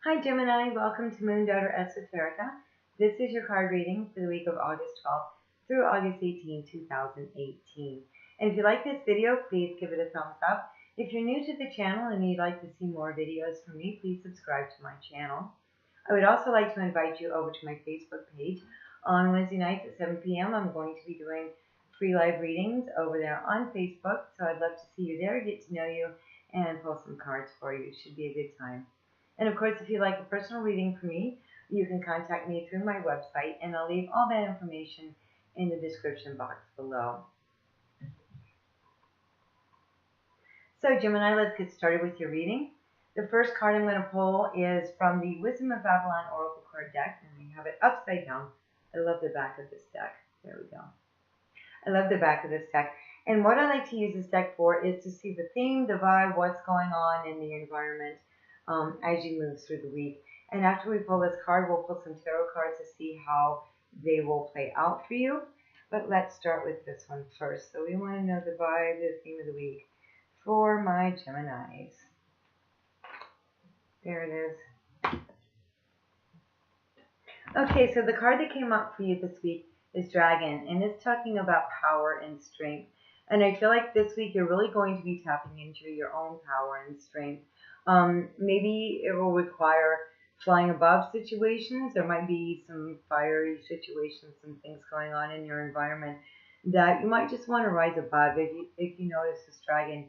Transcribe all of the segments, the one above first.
Hi Gemini, welcome to MoonDaughter Esoterica. This is your card reading for the week of August 12th through August 18, 2018. And if you like this video, please give it a thumbs up. If you're new to the channel and you'd like to see more videos from me, please subscribe to my channel. I would also like to invite you over to my Facebook page. On Wednesday nights at 7 p.m. I'm going to be doing free live readings over there on Facebook, so I'd love to see you there, get to know you, and pull some cards for you. It should be a good time. And of course, if you'd like a personal reading from me, you can contact me through my website, and I'll leave all that information in the description box below. So Gemini, let's get started with your reading. The first card I'm going to pull is from the Wisdom of Babylon Oracle card deck, and we have it upside down. I love the back of this deck. There we go. I love the back of this deck. And what I like to use this deck for is to see the theme, the vibe, what's going on in the environment as you move through the week. And after we pull this card, we'll pull some tarot cards to see how they will play out for you. But let's start with this one first. So we want to know the vibe, the theme of the week for my Geminis. There it is. Okay, so the card that came up for you this week is Dragon, and it's talking about power and strength. And I feel like this week you're really going to be tapping into your own power and strength. Maybe it will require flying above situations. There might be some fiery situations, some things going on in your environment that you might just want to rise above. If you notice this dragon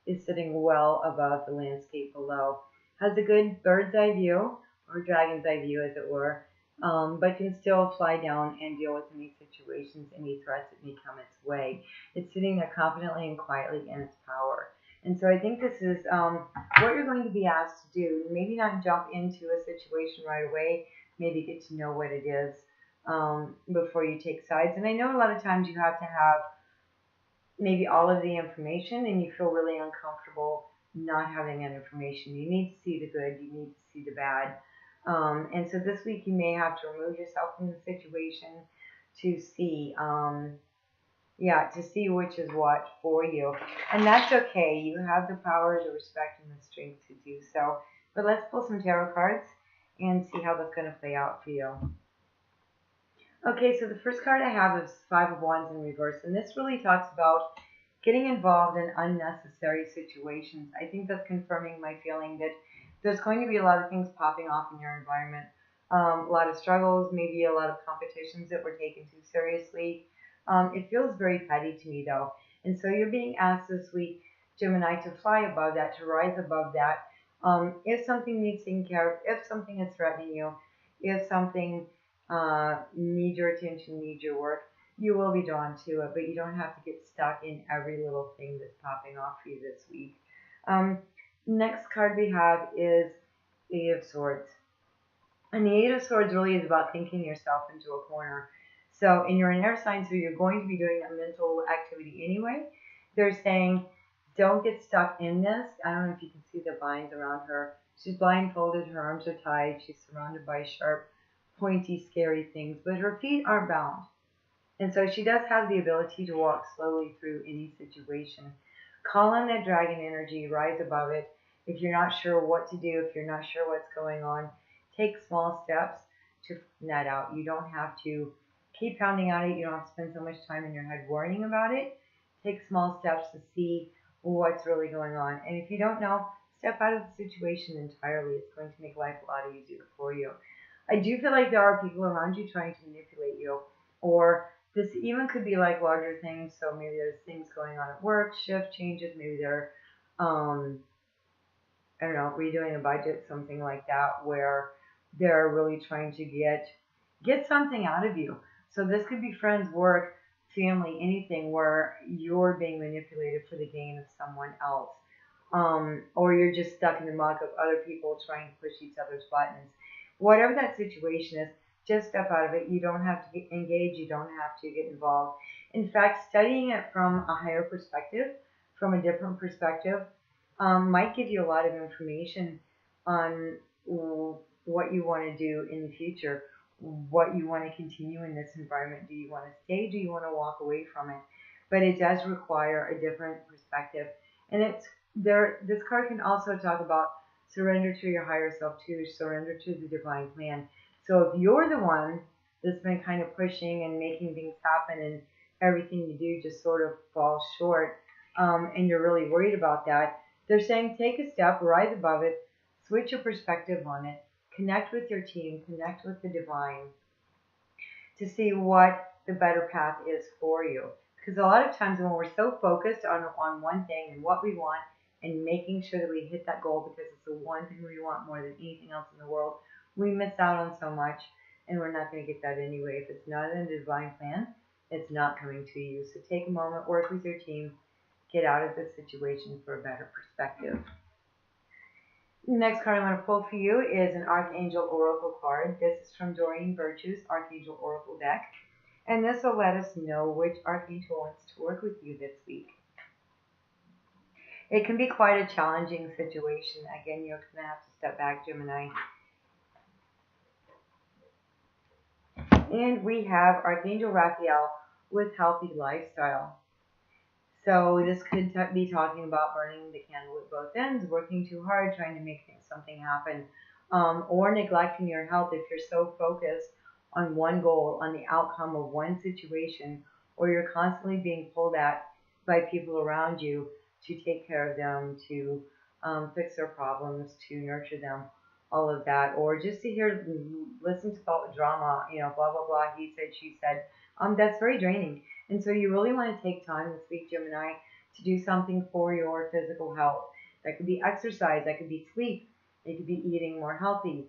is sitting well above the landscape below. Has a good bird's eye view, or dragon's eye view as it were, but can still fly down and deal with any situations, any threats that may come its way. It's sitting there confidently and quietly in its power. And so I think this is what you're going to be asked to do. Maybe not jump into a situation right away. Maybe get to know what it is before you take sides. And I know a lot of times you have to have maybe all of the information and you feel really uncomfortable not having that information. You need to see the good. You need to see the bad. And so this week you may have to remove yourself from the situation to see to see which is what for you. And that's okay. You have the power, the respect, and the strength to do so. But let's pull some tarot cards and see how that's going to play out for you. Okay, so the first card I have is Five of Wands in reverse. And this really talks about getting involved in unnecessary situations. I think that's confirming my feeling that there's going to be a lot of things popping off in your environment. A lot of struggles, maybe a lot of competitions that were taken too seriously. It feels very petty to me though. And so you're being asked this week, Gemini, to fly above that, to rise above that. If something needs taken care of, if something is threatening you, if something needs your attention, needs your work, you will be drawn to it, but you don't have to get stuck in every little thing that's popping off for you this week. Next card we have is Eight of Swords. And the Eight of Swords really is about thinking yourself into a corner. So, and you're an air sign, so you're going to be doing a mental activity anyway. They're saying, don't get stuck in this. I don't know if you can see the vines around her. She's blindfolded, her arms are tied, she's surrounded by sharp, pointy, scary things, but her feet are bound. And so she does have the ability to walk slowly through any situation. Call on that dragon energy, rise above it. If you're not sure what to do, if you're not sure what's going on, take small steps to net out. You don't have to keep pounding at it. You don't have to spend so much time in your head worrying about it. Take small steps to see what's really going on. And if you don't know, step out of the situation entirely. It's going to make life a lot easier for you. I do feel like there are people around you trying to manipulate you, or this even could be like larger things. So maybe there's things going on at work, shift changes, maybe they're, I don't know, redoing a budget, something like that, where they're really trying to get something out of you. So this could be friends, work, family, anything where you're being manipulated for the gain of someone else. Or you're just stuck in the muck of other people trying to push each other's buttons. Whatever that situation is, just step out of it. You don't have to get engaged. You don't have to get involved. In fact, studying it from a higher perspective, from a different perspective, might give you a lot of information on what you want to do in the future, what you want to continue in this environment. Do you want to stay? Do you want to walk away from it? But it does require a different perspective. And it's there. This card can also talk about Surrender to your higher self too. Surrender to the divine plan. So if you're the one that's been kind of pushing and making things happen and everything you do just sort of falls short, and you're really worried about that, they're saying take a step, rise above it, switch your perspective on it, connect with your team, connect with the divine to see what the better path is for you. Because a lot of times when we're so focused on one thing and what we want and making sure that we hit that goal because it's the one thing we want more than anything else in the world, we miss out on so much and we're not going to get that anyway. If it's not in the divine plan, it's not coming to you. So take a moment, work with your team, get out of this situation for a better perspective. The next card I want to pull for you is an Archangel Oracle card. This is from Doreen Virtue's Archangel Oracle deck. And this will let us know which Archangel wants to work with you this week. It can be quite a challenging situation. Again, you're going to have to step back, Gemini. And we have Archangel Raphael with Healthy Lifestyle. So this could be talking about burning the candle at both ends, working too hard, trying to make something happen, or neglecting your health if you're so focused on one goal, on the outcome of one situation, or you're constantly being pulled at by people around you to take care of them, to fix their problems, to nurture them, all of that, or just to listen to all the drama, blah, blah, blah, he said, she said. That's very draining. And so you really want to take time this week, Gemini, to do something for your physical health. That could be exercise, that could be sleep, it could be eating more healthy.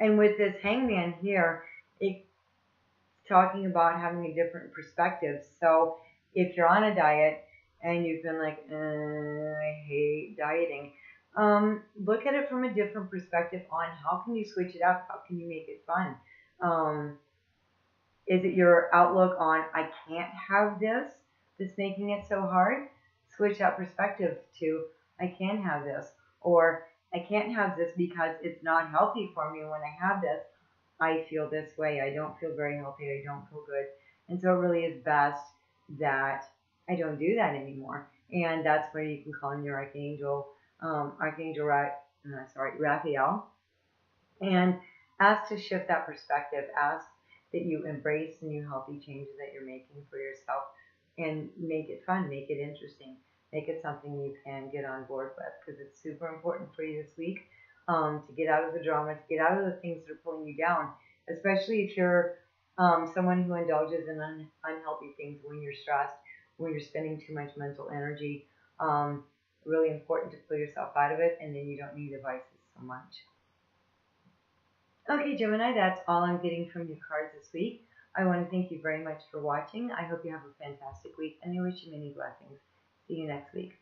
And with this hangman here, it's talking about having a different perspective. So if you're on a diet and you've been like, I hate dieting, look at it from a different perspective on how can you switch it up? How can you make it fun? Is it your outlook on, I can't have this, that's making it so hard? Switch that perspective to, I can have this. Or, I can't have this because it's not healthy for me. When I have this, I feel this way. I don't feel very healthy. I don't feel good. And so it really is best that I don't do that anymore. And that's where you can call in your Archangel, Raphael, and ask to shift that perspective. Ask that you embrace the new healthy changes that you're making for yourself and make it fun, make it interesting, make it something you can get on board with, because it's super important for you this week to get out of the drama, to get out of the things that are pulling you down, especially if you're someone who indulges in unhealthy things when you're stressed, when you're spending too much mental energy. Really important to pull yourself out of it, and then you don't need devices so much. Okay, Gemini, that's all I'm getting from your cards this week. I want to thank you very much for watching. I hope you have a fantastic week, and I wish you many blessings. See you next week.